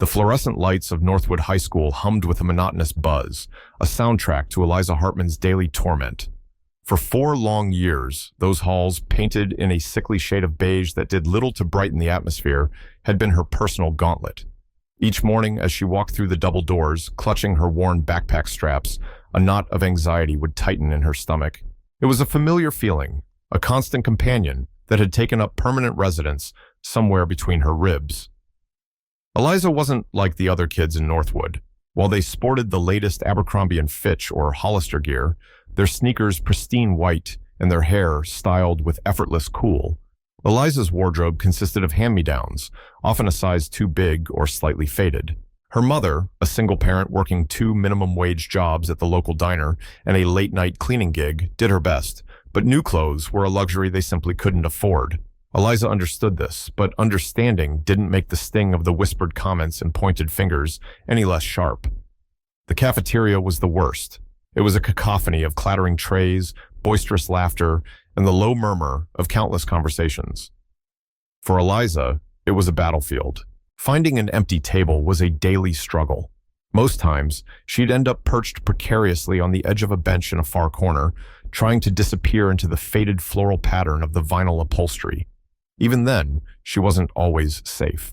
The fluorescent lights of Northwood High School hummed with a monotonous buzz, a soundtrack to Eliza Hartman's daily torment. For 4 long years, those halls, painted in a sickly shade of beige that did little to brighten the atmosphere, had been her personal gauntlet. Each morning, as she walked through the double doors, clutching her worn backpack straps, a knot of anxiety would tighten in her stomach. It was a familiar feeling, a constant companion that had taken up permanent residence somewhere between her ribs. Eliza wasn't like the other kids in Northwood. While they sported the latest Abercrombie & Fitch or Hollister gear, their sneakers pristine white and their hair styled with effortless cool, Eliza's wardrobe consisted of hand-me-downs, often a size too big or slightly faded. Her mother, a single parent working 2 minimum-wage jobs at the local diner and a late-night cleaning gig, did her best, but new clothes were a luxury they simply couldn't afford. Eliza understood this, but understanding didn't make the sting of the whispered comments and pointed fingers any less sharp. The cafeteria was the worst. It was a cacophony of clattering trays, boisterous laughter, and the low murmur of countless conversations. For Eliza, it was a battlefield. Finding an empty table was a daily struggle. Most times, she'd end up perched precariously on the edge of a bench in a far corner, trying to disappear into the faded floral pattern of the vinyl upholstery. Even then, she wasn't always safe.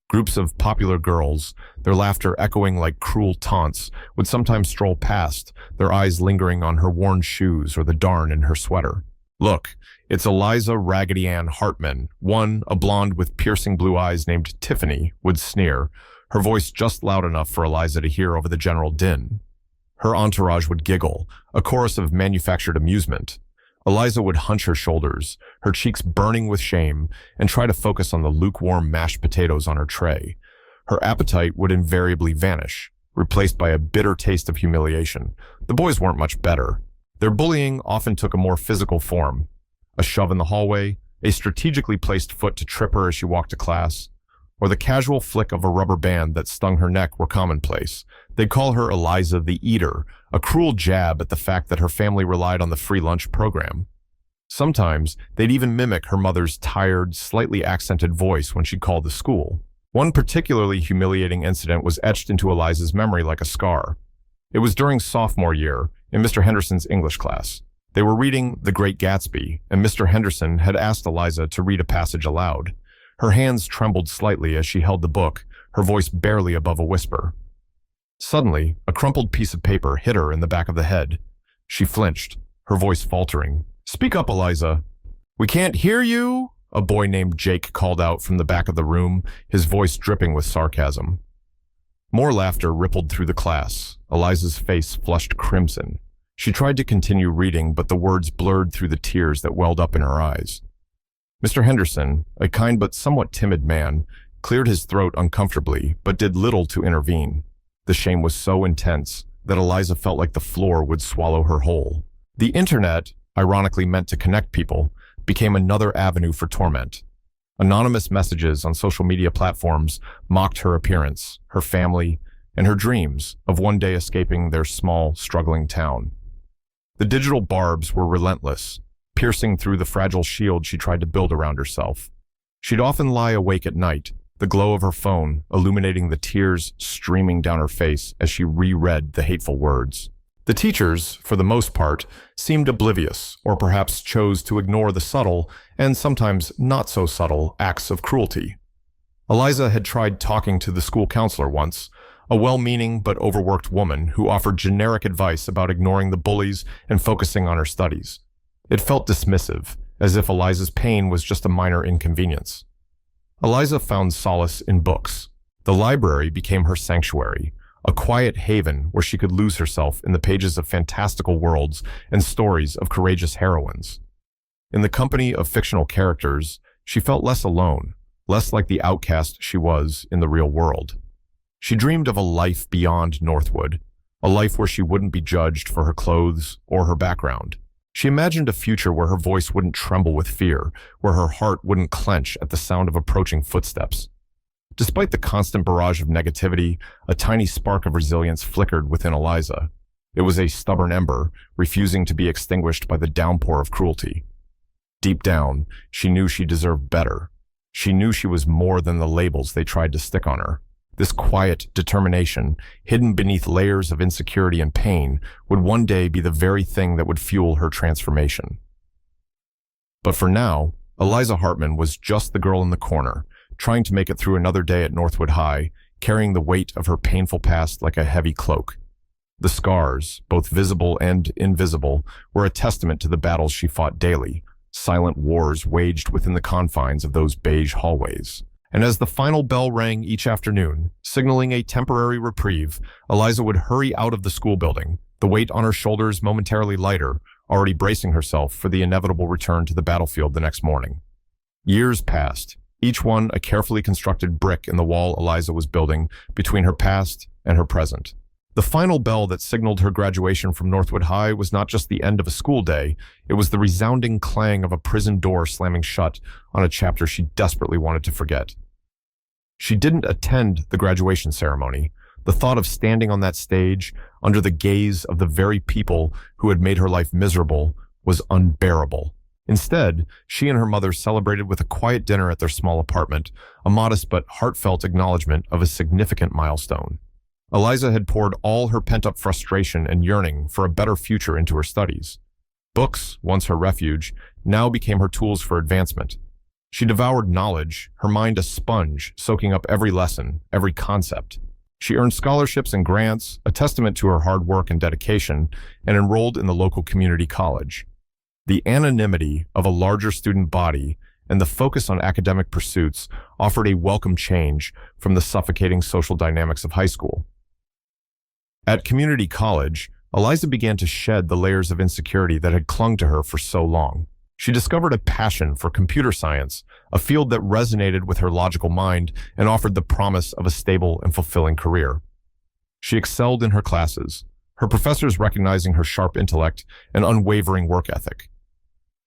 Groups of popular girls, their laughter echoing like cruel taunts, would sometimes stroll past, their eyes lingering on her worn shoes or the darn in her sweater. "Look, it's Eliza Raggedy Ann Hartman," one, a blonde with piercing blue eyes named Tiffany, would sneer, her voice just loud enough for Eliza to hear over the general din. Her entourage would giggle, a chorus of manufactured amusement. Eliza would hunch her shoulders, her cheeks burning with shame, and try to focus on the lukewarm mashed potatoes on her tray. Her appetite would invariably vanish, replaced by a bitter taste of humiliation. The boys weren't much better. Their bullying often took a more physical form. A shove in the hallway, a strategically placed foot to trip her as she walked to class, or the casual flick of a rubber band that stung her neck were commonplace. They'd call her Eliza the Eater, a cruel jab at the fact that her family relied on the free lunch program. Sometimes, they'd even mimic her mother's tired, slightly accented voice when she called the school. One particularly humiliating incident was etched into Eliza's memory like a scar. It was during sophomore year, in Mr. Henderson's English class. They were reading The Great Gatsby, and Mr. Henderson had asked Eliza to read a passage aloud. Her hands trembled slightly as she held the book, her voice barely above a whisper. Suddenly, a crumpled piece of paper hit her in the back of the head. She flinched, her voice faltering. "Speak up, Eliza." "We can't hear you," a boy named Jake called out from the back of the room, his voice dripping with sarcasm. More laughter rippled through the class. Eliza's face flushed crimson. She tried to continue reading, but the words blurred through the tears that welled up in her eyes. Mr. Henderson, a kind but somewhat timid man, cleared his throat uncomfortably, but did little to intervene. The shame was so intense that Eliza felt like the floor would swallow her whole. The internet, ironically meant to connect people, became another avenue for torment. Anonymous messages on social media platforms mocked her appearance, her family, and her dreams of one day escaping their small, struggling town. The digital barbs were relentless, piercing through the fragile shield she tried to build around herself. She'd often lie awake at night, the glow of her phone illuminating the tears streaming down her face as she reread the hateful words. The teachers, for the most part, seemed oblivious, or perhaps chose to ignore the subtle, and sometimes not so subtle, acts of cruelty. Eliza had tried talking to the school counselor once, a well-meaning but overworked woman who offered generic advice about ignoring the bullies and focusing on her studies. It felt dismissive, as if Eliza's pain was just a minor inconvenience. Eliza found solace in books. The library became her sanctuary, a quiet haven where she could lose herself in the pages of fantastical worlds and stories of courageous heroines. In the company of fictional characters, she felt less alone, less like the outcast she was in the real world. She dreamed of a life beyond Northwood, a life where she wouldn't be judged for her clothes or her background. She imagined a future where her voice wouldn't tremble with fear, where her heart wouldn't clench at the sound of approaching footsteps. Despite the constant barrage of negativity, a tiny spark of resilience flickered within Eliza. It was a stubborn ember, refusing to be extinguished by the downpour of cruelty. Deep down, she knew she deserved better. She knew she was more than the labels they tried to stick on her. This quiet determination, hidden beneath layers of insecurity and pain, would one day be the very thing that would fuel her transformation. But for now, Eliza Hartman was just the girl in the corner, trying to make it through another day at Northwood High, carrying the weight of her painful past like a heavy cloak. The scars, both visible and invisible, were a testament to the battles she fought daily, silent wars waged within the confines of those beige hallways. And as the final bell rang each afternoon, signaling a temporary reprieve, Eliza would hurry out of the school building, the weight on her shoulders momentarily lighter, already bracing herself for the inevitable return to the battlefield the next morning. Years passed, each one a carefully constructed brick in the wall Eliza was building between her past and her present. The final bell that signaled her graduation from Northwood High was not just the end of a school day, it was the resounding clang of a prison door slamming shut on a chapter she desperately wanted to forget. She didn't attend the graduation ceremony. The thought of standing on that stage, under the gaze of the very people who had made her life miserable, was unbearable. Instead, she and her mother celebrated with a quiet dinner at their small apartment, a modest but heartfelt acknowledgement of a significant milestone. Eliza had poured all her pent-up frustration and yearning for a better future into her studies. Books, once her refuge, now became her tools for advancement. She devoured knowledge, her mind a sponge, soaking up every lesson, every concept. She earned scholarships and grants, a testament to her hard work and dedication, and enrolled in the local community college. The anonymity of a larger student body and the focus on academic pursuits offered a welcome change from the suffocating social dynamics of high school. At community college, Eliza began to shed the layers of insecurity that had clung to her for so long. She discovered a passion for computer science, a field that resonated with her logical mind and offered the promise of a stable and fulfilling career. She excelled in her classes, her professors recognizing her sharp intellect and unwavering work ethic.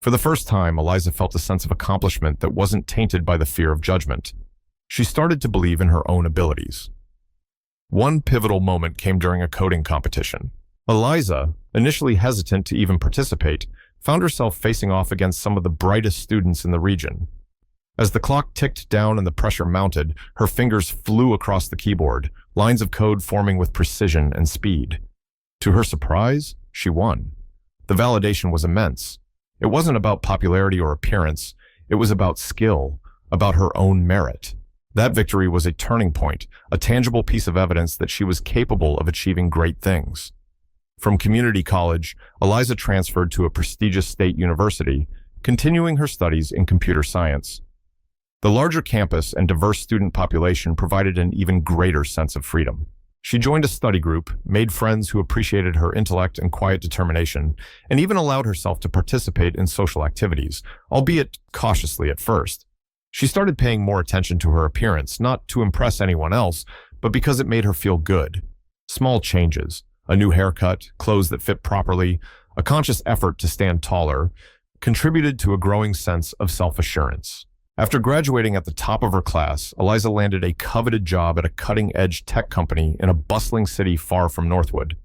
For the first time, Eliza felt a sense of accomplishment that wasn't tainted by the fear of judgment. She started to believe in her own abilities. One pivotal moment came during a coding competition. Eliza, initially hesitant to even participate, found herself facing off against some of the brightest students in the region. As the clock ticked down and the pressure mounted, her fingers flew across the keyboard, lines of code forming with precision and speed. To her surprise, she won. The validation was immense. It wasn't about popularity or appearance, it was about skill, about her own merit. That victory was a turning point, a tangible piece of evidence that she was capable of achieving great things. From community college, Eliza transferred to a prestigious state university, continuing her studies in computer science. The larger campus and diverse student population provided an even greater sense of freedom. She joined a study group, made friends who appreciated her intellect and quiet determination, and even allowed herself to participate in social activities, albeit cautiously at first. She started paying more attention to her appearance, not to impress anyone else, but because it made her feel good. Small changes, a new haircut, clothes that fit properly, a conscious effort to stand taller, contributed to a growing sense of self-assurance. After graduating at the top of her class, Eliza landed a coveted job at a cutting-edge tech company in a bustling city far from Northwood.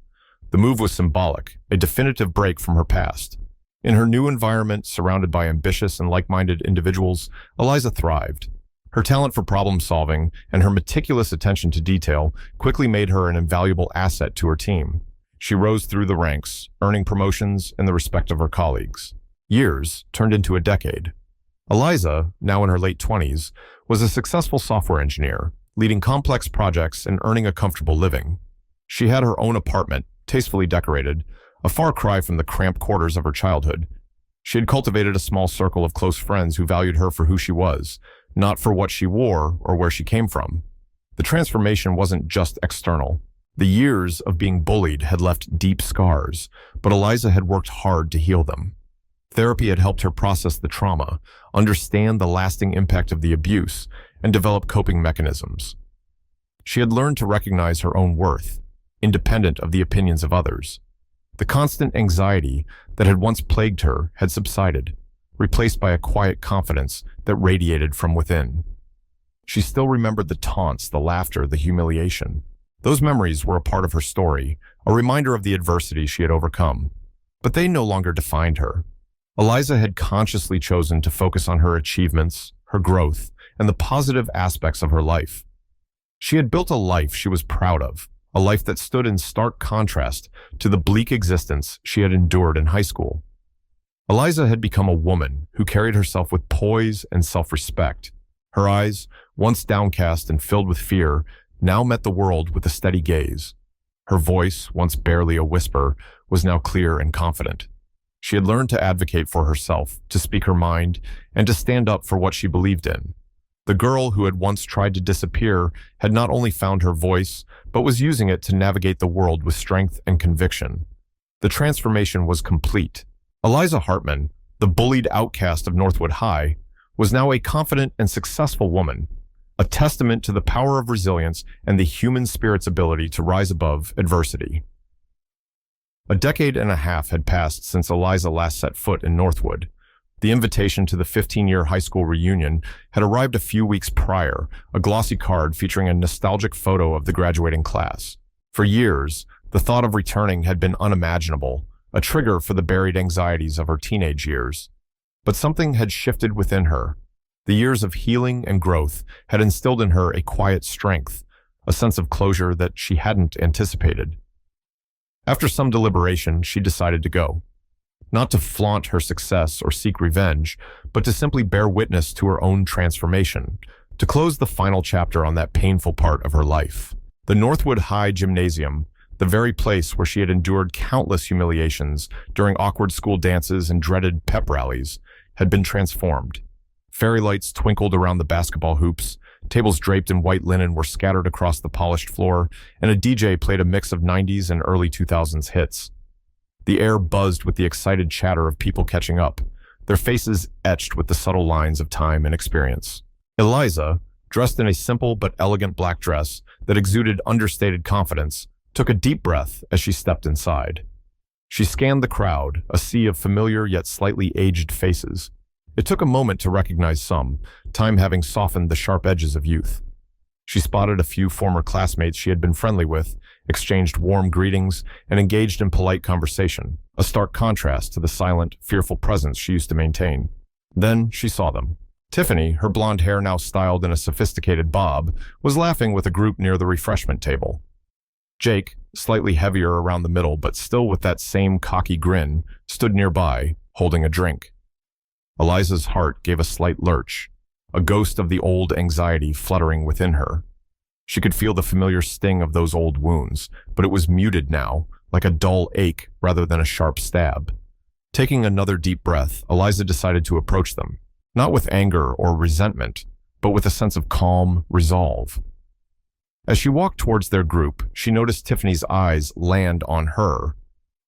The move was symbolic, a definitive break from her past. In her new environment, surrounded by ambitious and like-minded individuals, Eliza thrived. Her talent for problem-solving and her meticulous attention to detail quickly made her an invaluable asset to her team. She rose through the ranks, earning promotions and the respect of her colleagues. Years turned into a decade. Eliza, now in her late 20s, was a successful software engineer, leading complex projects and earning a comfortable living. She had her own apartment, tastefully decorated, a far cry from the cramped quarters of her childhood. She had cultivated a small circle of close friends who valued her for who she was, not for what she wore or where she came from. The transformation wasn't just external. The years of being bullied had left deep scars, but Eliza had worked hard to heal them. Therapy had helped her process the trauma, understand the lasting impact of the abuse, and develop coping mechanisms. She had learned to recognize her own worth, independent of the opinions of others. The constant anxiety that had once plagued her had subsided, replaced by a quiet confidence that radiated from within. She still remembered the taunts, the laughter, the humiliation. Those memories were a part of her story, a reminder of the adversity she had overcome. But they no longer defined her. Eliza had consciously chosen to focus on her achievements, her growth, and the positive aspects of her life. She had built a life she was proud of, a life that stood in stark contrast to the bleak existence she had endured in high school. Eliza had become a woman who carried herself with poise and self-respect. Her eyes, once downcast and filled with fear, now met the world with a steady gaze. Her voice, once barely a whisper, was now clear and confident. She had learned to advocate for herself, to speak her mind, and to stand up for what she believed in. The girl who had once tried to disappear had not only found her voice, but was using it to navigate the world with strength and conviction. The transformation was complete. Eliza Hartman, the bullied outcast of Northwood High, was now a confident and successful woman, a testament to the power of resilience and the human spirit's ability to rise above adversity. A decade and a half had passed since Eliza last set foot in Northwood. The invitation to the 15-year high school reunion had arrived a few weeks prior, a glossy card featuring a nostalgic photo of the graduating class. For years, the thought of returning had been unimaginable, a trigger for the buried anxieties of her teenage years. But something had shifted within her. The years of healing and growth had instilled in her a quiet strength, a sense of closure that she hadn't anticipated. After some deliberation, she decided to go. Not to flaunt her success or seek revenge, but to simply bear witness to her own transformation, to close the final chapter on that painful part of her life. The Northwood High Gymnasium, the very place where she had endured countless humiliations during awkward school dances and dreaded pep rallies, had been transformed. Fairy lights twinkled around the basketball hoops, tables draped in white linen were scattered across the polished floor, and a DJ played a mix of 90s and early 2000s hits. The air buzzed with the excited chatter of people catching up, their faces etched with the subtle lines of time and experience. Eliza, dressed in a simple but elegant black dress that exuded understated confidence, took a deep breath as she stepped inside. She scanned the crowd, a sea of familiar yet slightly aged faces. It took a moment to recognize some, time having softened the sharp edges of youth. She spotted a few former classmates she had been friendly with, exchanged warm greetings, and engaged in polite conversation, a stark contrast to the silent, fearful presence she used to maintain. Then she saw them. Tiffany, her blonde hair now styled in a sophisticated bob, was laughing with a group near the refreshment table. Jake, slightly heavier around the middle but still with that same cocky grin, stood nearby, holding a drink. Eliza's heart gave a slight lurch, a ghost of the old anxiety fluttering within her. She could feel the familiar sting of those old wounds, but it was muted now, like a dull ache rather than a sharp stab. Taking another deep breath, Eliza decided to approach them, not with anger or resentment, but with a sense of calm resolve. As she walked towards their group, she noticed Tiffany's eyes land on her.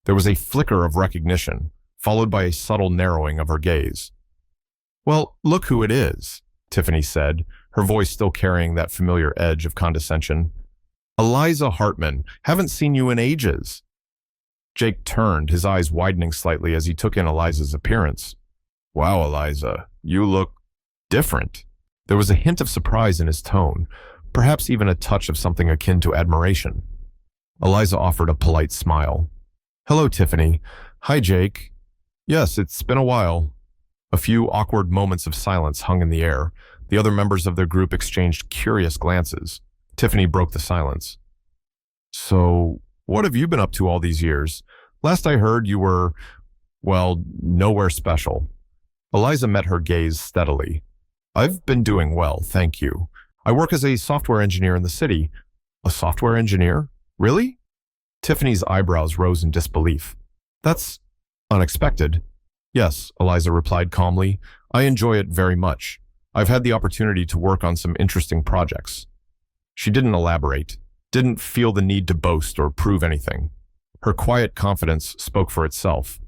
There was a flicker of recognition, followed by a subtle narrowing of her gaze. "Well, look who it is," Tiffany said, her voice still carrying that familiar edge of condescension. "Eliza Hartman, haven't seen you in ages." Jake turned, his eyes widening slightly as he took in Eliza's appearance. "Wow, Eliza, you look different." There was a hint of surprise in his tone, perhaps even a touch of something akin to admiration. Eliza offered a polite smile. "Hello, Tiffany. Hi, Jake. Yes, it's been a while." A few awkward moments of silence hung in the air. The other members of their group exchanged curious glances. Tiffany broke the silence. "So, what have you been up to all these years? Last I heard you were, well, nowhere special." Eliza met her gaze steadily. "I've been doing well, thank you. I work as a software engineer in the city." "A software engineer? Really?" Tiffany's eyebrows rose in disbelief. "That's unexpected." "Yes," Eliza replied calmly. "I enjoy it very much. I've had the opportunity to work on some interesting projects." She didn't elaborate, didn't feel the need to boast or prove anything. Her quiet confidence spoke for itself.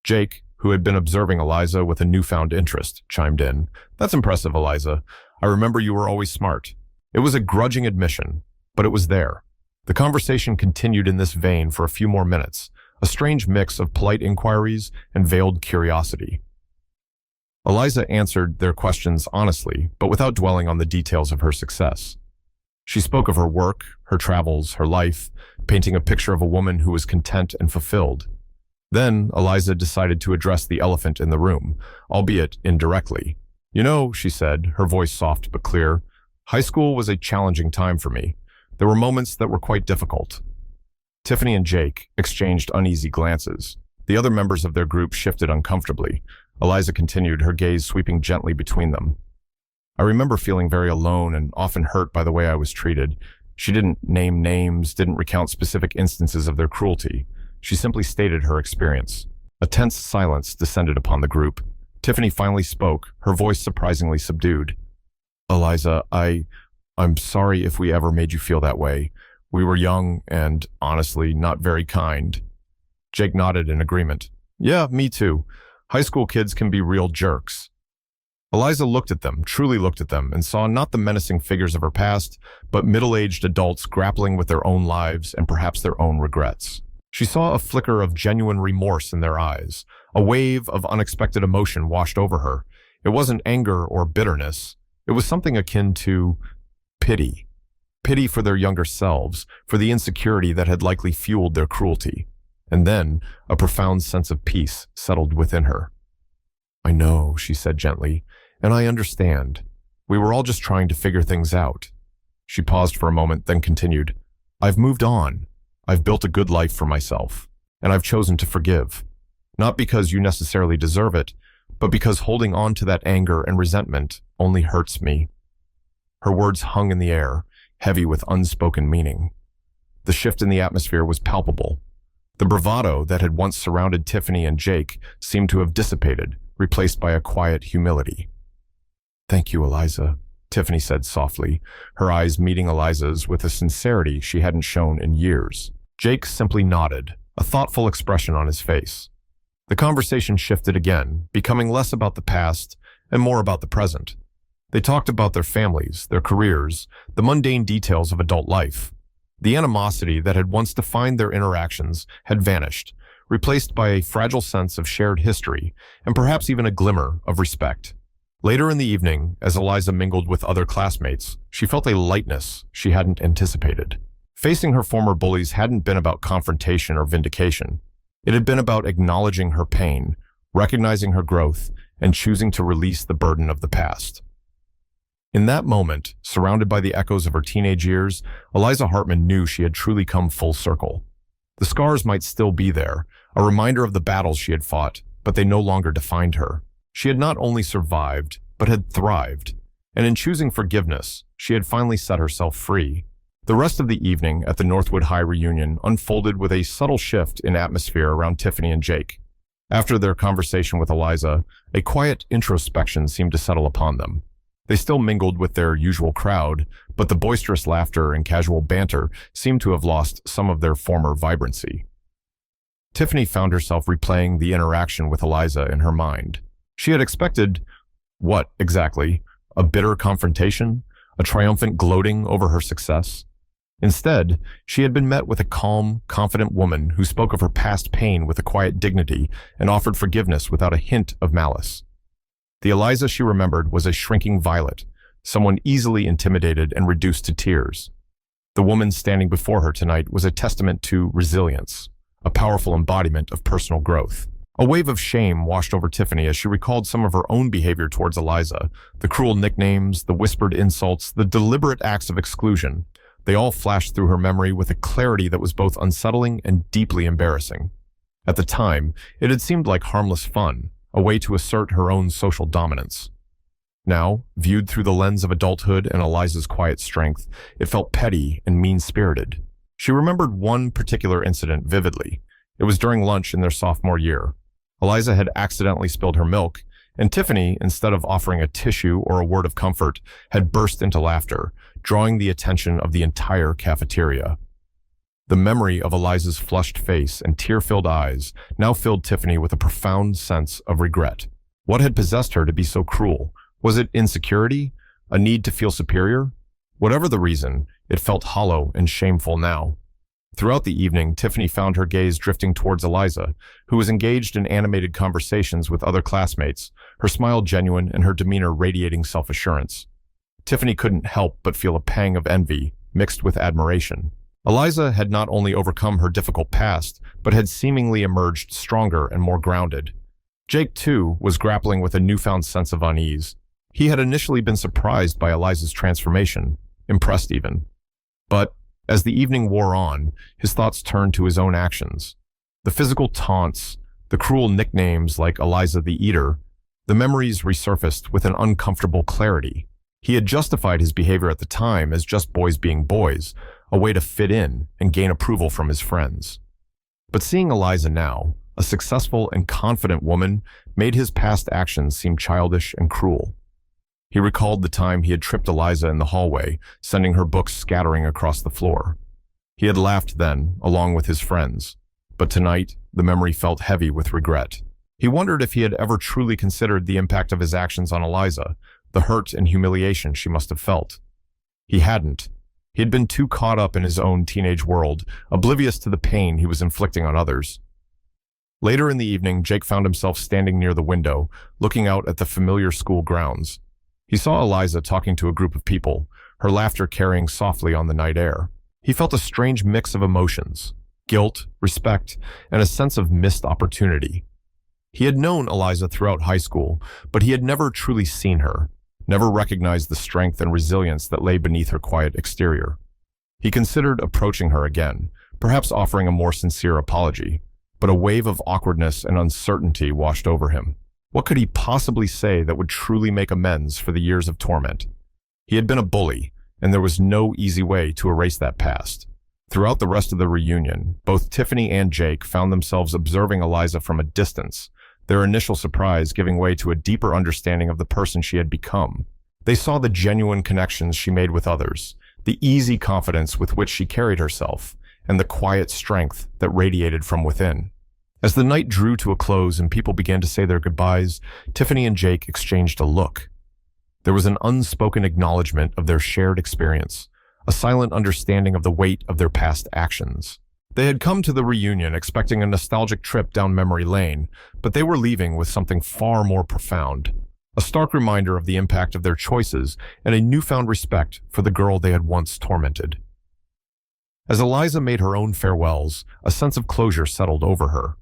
Jake, who had been observing Eliza with a newfound interest, chimed in. "That's impressive, Eliza. I remember you were always smart." It was a grudging admission, but it was there. The conversation continued in this vein for a few more minutes, a strange mix of polite inquiries and veiled curiosity. Eliza answered their questions honestly, but without dwelling on the details of her success. She spoke of her work, her travels, her life, painting a picture of a woman who was content and fulfilled. Then Eliza decided to address the elephant in the room, albeit indirectly. "You know," she said, her voice soft but clear, High school was a challenging time for me. There were moments that were quite difficult. Tiffany and Jake exchanged uneasy glances. The other members of their group shifted uncomfortably. Eliza continued, her gaze sweeping gently between them. I remember feeling very alone and often hurt by the way I was treated. She didn't name names, didn't recount specific instances of their cruelty. She simply stated her experience. A tense silence descended upon the group. Tiffany finally spoke, her voice surprisingly subdued. Eliza, I'm sorry if we ever made you feel that way. We were young and, honestly, not very kind. Jake nodded in agreement. Yeah, me too. High school kids can be real jerks. Eliza looked at them, truly looked at them, and saw not the menacing figures of her past, but middle-aged adults grappling with their own lives and perhaps their own regrets. She saw a flicker of genuine remorse in their eyes. A wave of unexpected emotion washed over her. It wasn't anger or bitterness. It was something akin to pity. Pity for their younger selves, for the insecurity that had likely fueled their cruelty. And then, a profound sense of peace settled within her. I know, she said gently, and I understand. We were all just trying to figure things out. She paused for a moment, then continued, I've moved on. I've built a good life for myself, and I've chosen to forgive. Not because you necessarily deserve it, but because holding on to that anger and resentment only hurts me. Her words hung in the air, heavy with unspoken meaning. The shift in the atmosphere was palpable. The bravado that had once surrounded Tiffany and Jake seemed to have dissipated, replaced by a quiet humility. Thank you, Eliza, Tiffany said softly, her eyes meeting Eliza's with a sincerity she hadn't shown in years. Jake simply nodded, a thoughtful expression on his face. The conversation shifted again, becoming less about the past and more about the present. They talked about their families, their careers, the mundane details of adult life. The animosity that had once defined their interactions had vanished, replaced by a fragile sense of shared history and perhaps even a glimmer of respect. Later in the evening, as Eliza mingled with other classmates, she felt a lightness she hadn't anticipated. Facing her former bullies hadn't been about confrontation or vindication. It had been about acknowledging her pain, recognizing her growth, and choosing to release the burden of the past. In that moment, surrounded by the echoes of her teenage years, Eliza Hartman knew she had truly come full circle. The scars might still be there, a reminder of the battles she had fought, but they no longer defined her. She had not only survived, but had thrived, and in choosing forgiveness, she had finally set herself free. The rest of the evening at the Northwood High reunion unfolded with a subtle shift in atmosphere around Tiffany and Jake. After their conversation with Eliza, a quiet introspection seemed to settle upon them. They still mingled with their usual crowd, but the boisterous laughter and casual banter seemed to have lost some of their former vibrancy. Tiffany found herself replaying the interaction with Eliza in her mind. She had expected, what exactly? A bitter confrontation? A triumphant gloating over her success? Instead, she had been met with a calm, confident woman who spoke of her past pain with a quiet dignity and offered forgiveness without a hint of malice. The Eliza she remembered was a shrinking violet, someone easily intimidated and reduced to tears. The woman standing before her tonight was a testament to resilience, a powerful embodiment of personal growth. A wave of shame washed over Tiffany as she recalled some of her own behavior towards Eliza, the cruel nicknames, the whispered insults, the deliberate acts of exclusion. They all flashed through her memory with a clarity that was both unsettling and deeply embarrassing. At the time, it had seemed like harmless fun, a way to assert her own social dominance. Now, viewed through the lens of adulthood and Eliza's quiet strength, it felt petty and mean-spirited. She remembered one particular incident vividly. It was during lunch in their sophomore year. Eliza had accidentally spilled her milk, and Tiffany, instead of offering a tissue or a word of comfort, had burst into laughter, drawing the attention of the entire cafeteria. The memory of Eliza's flushed face and tear-filled eyes now filled Tiffany with a profound sense of regret. What had possessed her to be so cruel? Was it insecurity? A need to feel superior? Whatever the reason, it felt hollow and shameful now. Throughout the evening, Tiffany found her gaze drifting towards Eliza, who was engaged in animated conversations with other classmates, her smile genuine and her demeanor radiating self-assurance. Tiffany couldn't help but feel a pang of envy, mixed with admiration. Eliza had not only overcome her difficult past, but had seemingly emerged stronger and more grounded. Jake, too, was grappling with a newfound sense of unease. He had initially been surprised by Eliza's transformation, impressed even. But as the evening wore on, his thoughts turned to his own actions. The physical taunts, the cruel nicknames like Eliza the Eater, the memories resurfaced with an uncomfortable clarity. He had justified his behavior at the time as just boys being boys, a way to fit in and gain approval from his friends. But seeing Eliza now, a successful and confident woman, made his past actions seem childish and cruel. He recalled the time he had tripped Eliza in the hallway, sending her books scattering across the floor. He had laughed then, along with his friends, but tonight the memory felt heavy with regret. He wondered if he had ever truly considered the impact of his actions on Eliza, the hurt and humiliation she must have felt. He hadn't. He had been too caught up in his own teenage world, oblivious to the pain he was inflicting on others. Later in the evening, Jake found himself standing near the window, looking out at the familiar school grounds. He saw Eliza talking to a group of people, her laughter carrying softly on the night air. He felt a strange mix of emotions, guilt, respect, and a sense of missed opportunity. He had known Eliza throughout high school, but he had never truly seen her, never recognized the strength and resilience that lay beneath her quiet exterior. He considered approaching her again, perhaps offering a more sincere apology, but a wave of awkwardness and uncertainty washed over him. What could he possibly say that would truly make amends for the years of torment? He had been a bully, and there was no easy way to erase that past. Throughout the rest of the reunion, both Tiffany and Jake found themselves observing Eliza from a distance, their initial surprise giving way to a deeper understanding of the person she had become. They saw the genuine connections she made with others, the easy confidence with which she carried herself, and the quiet strength that radiated from within. As the night drew to a close and people began to say their goodbyes, Tiffany and Jake exchanged a look. There was an unspoken acknowledgement of their shared experience, a silent understanding of the weight of their past actions. They had come to the reunion expecting a nostalgic trip down memory lane, but they were leaving with something far more profound, a stark reminder of the impact of their choices and a newfound respect for the girl they had once tormented. As Eliza made her own farewells, a sense of closure settled over her.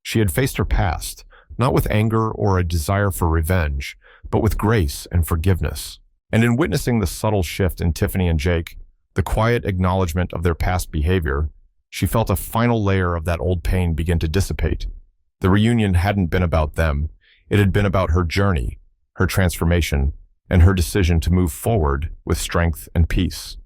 She had faced her past, not with anger or a desire for revenge, but with grace and forgiveness. And in witnessing the subtle shift in Tiffany and Jake, the quiet acknowledgement of their past behavior, she felt a final layer of that old pain begin to dissipate. The reunion hadn't been about them. It had been about her journey, her transformation, and her decision to move forward with strength and peace.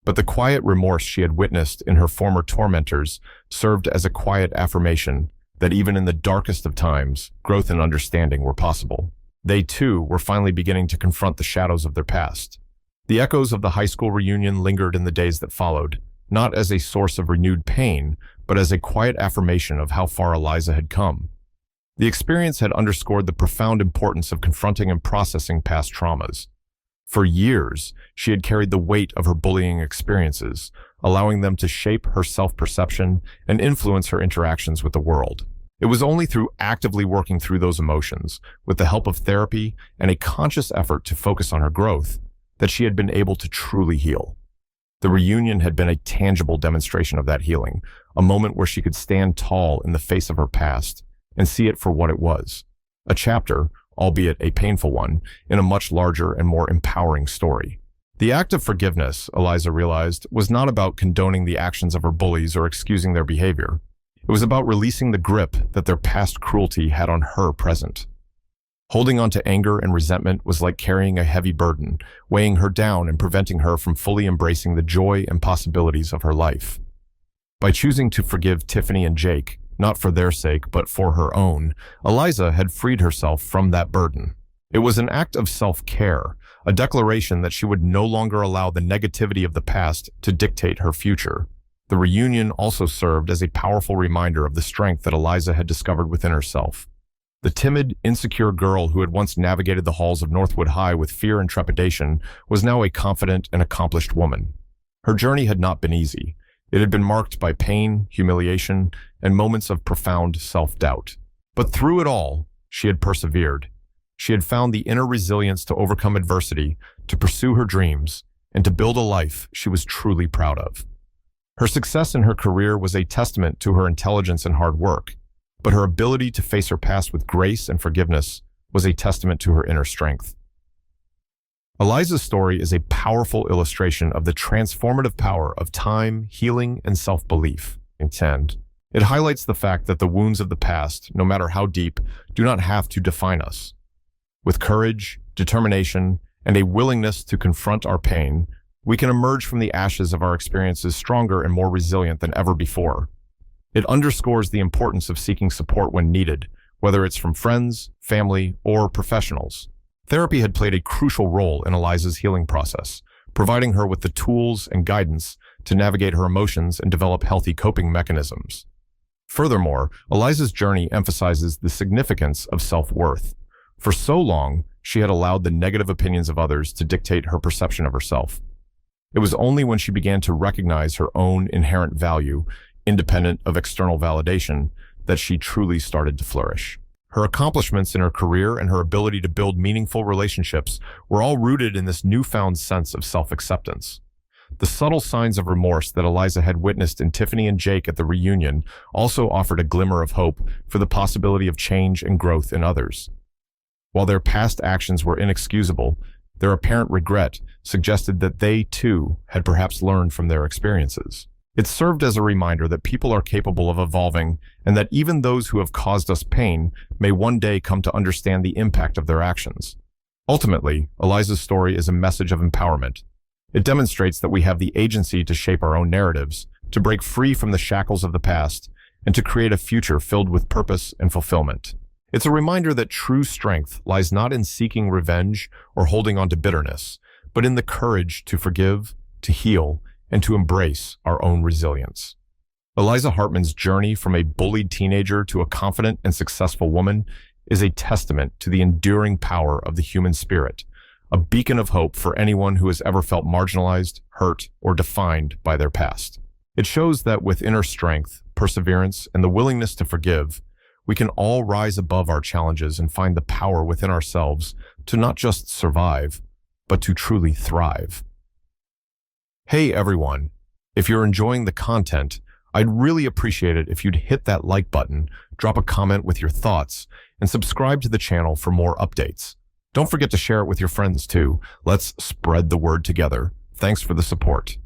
But the quiet remorse she had witnessed in her former tormentors served as a quiet affirmation that even in the darkest of times, growth and understanding were possible. They, too, were finally beginning to confront the shadows of their past. The echoes of the high school reunion lingered in the days that followed, not as a source of renewed pain, but as a quiet affirmation of how far Eliza had come. The experience had underscored the profound importance of confronting and processing past traumas. For years, she had carried the weight of her bullying experiences, allowing them to shape her self-perception and influence her interactions with the world. It was only through actively working through those emotions, with the help of therapy and a conscious effort to focus on her growth, that she had been able to truly heal. The reunion had been a tangible demonstration of that healing, a moment where she could stand tall in the face of her past and see it for what it was, a chapter, albeit a painful one, in a much larger and more empowering story. The act of forgiveness, Eliza realized, was not about condoning the actions of her bullies or excusing their behavior. It was about releasing the grip that their past cruelty had on her present. Holding on to anger and resentment was like carrying a heavy burden, weighing her down and preventing her from fully embracing the joy and possibilities of her life. By choosing to forgive Tiffany and Jake, not for their sake, but for her own, Eliza had freed herself from that burden. It was an act of self-care, a declaration that she would no longer allow the negativity of the past to dictate her future. The reunion also served as a powerful reminder of the strength that Eliza had discovered within herself. The timid, insecure girl who had once navigated the halls of Northwood High with fear and trepidation was now a confident and accomplished woman. Her journey had not been easy. It had been marked by pain, humiliation, and moments of profound self-doubt. But through it all, she had persevered. She had found the inner resilience to overcome adversity, to pursue her dreams, and to build a life she was truly proud of. Her success in her career was a testament to her intelligence and hard work, but her ability to face her past with grace and forgiveness was a testament to her inner strength. Eliza's story is a powerful illustration of the transformative power of time, healing, and self-belief. It highlights the fact that the wounds of the past, no matter how deep, do not have to define us. With courage, determination, and a willingness to confront our pain, we can emerge from the ashes of our experiences stronger and more resilient than ever before. It underscores the importance of seeking support when needed, whether it's from friends, family, or professionals. Therapy had played a crucial role in Eliza's healing process, providing her with the tools and guidance to navigate her emotions and develop healthy coping mechanisms. Furthermore, Eliza's journey emphasizes the significance of self-worth. For so long, she had allowed the negative opinions of others to dictate her perception of herself. It was only when she began to recognize her own inherent value, independent of external validation, that she truly started to flourish. Her accomplishments in her career and her ability to build meaningful relationships were all rooted in this newfound sense of self-acceptance. The subtle signs of remorse that Eliza had witnessed in Tiffany and Jake at the reunion also offered a glimmer of hope for the possibility of change and growth in others. While their past actions were inexcusable, their apparent regret suggested that they, too, had perhaps learned from their experiences. It served as a reminder that people are capable of evolving and that even those who have caused us pain may one day come to understand the impact of their actions. Ultimately, Eliza's story is a message of empowerment. It demonstrates that we have the agency to shape our own narratives, to break free from the shackles of the past, and to create a future filled with purpose and fulfillment. It's a reminder that true strength lies not in seeking revenge or holding on to bitterness, but in the courage to forgive, to heal, and to embrace our own resilience. Eliza Hartman's journey from a bullied teenager to a confident and successful woman is a testament to the enduring power of the human spirit, a beacon of hope for anyone who has ever felt marginalized, hurt, or defined by their past. It shows that with inner strength, perseverance, and the willingness to forgive, we can all rise above our challenges and find the power within ourselves to not just survive, but to truly thrive. Hey everyone, if you're enjoying the content, I'd really appreciate it if you'd hit that like button, drop a comment with your thoughts, and subscribe to the channel for more updates. Don't forget to share it with your friends too. Let's spread the word together. Thanks for the support.